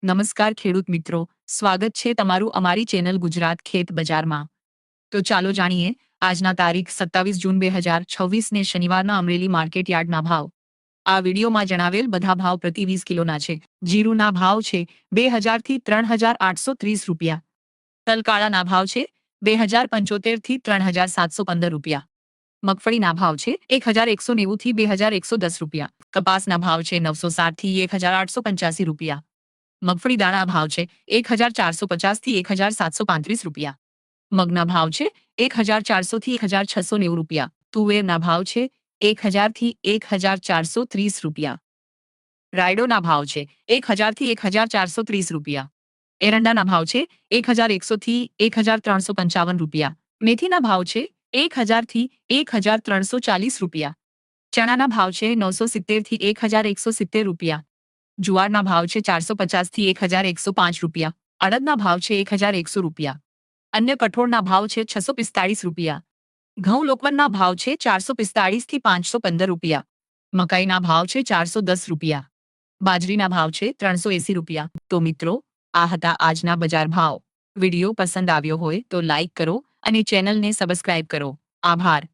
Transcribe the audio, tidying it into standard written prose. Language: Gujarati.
નમસ્કાર ખેડૂત મિત્રો, સ્વાગત છે તમારું અમારી ચેનલ ગુજરાત ખેત બજારમાં। તો ચાલો જાણીએ આજના તારીખ 27 જૂન 2026 ને શનિવારના અમરેલી માર્કેટ યાર્ડના ભાવ। આ વિડીયોમાં જણાવેલ બધા ભાવ પ્રતિ 20 કિલોના છે। જીરુના ભાવ છે 2000 થી 3830 રૂપિયા। તલકાળાના ભાવ છે 2075 થી 3715 રૂપિયા। મગફળીના ભાવ છે 1190 થી 2110 રૂપિયા। કપાસના ભાવ છે 960 થી 1885 રૂપિયા। મગફળી દાણા ભાવ છે 1450 થી 1735 રૂપિયા। મગના ભાવ છે 1400 થી 1690 રૂપિયા। તુવેરના ભાવ છે 1000 થી 1430 રૂપિયા। રાયડોના ભાવ છે 1000 થી 1430 રૂપિયા। એરંડાના ભાવ છે 1100 થી 1355 રૂપિયા। મેથીના ભાવ છે 1000 થી 1340 રૂપિયા। ચણાના ભાવ છે 970 થી 1170 રૂપિયા। જુવારના ભાવ છે 450 થી 1105 રૂપિયા। અડદના ભાવ છે 1100 રૂપિયા। અન્ય કઠોળના ભાવ છે 645 રૂપિયા। ઘઉં લોકવનના ભાવ છે 445 થી 515 રૂપિયા। મકાઈના ભાવ છે 410 રૂપિયા। બાજરીના ભાવ છે 380 રૂપિયા। તો મિત્રો, આ હતા આજના બજાર ભાવ। વિડીયો પસંદ આવ્યો હોય તો લાઈક કરો અને ચેનલને સબસ્ક્રાઇબ કરો। આભાર।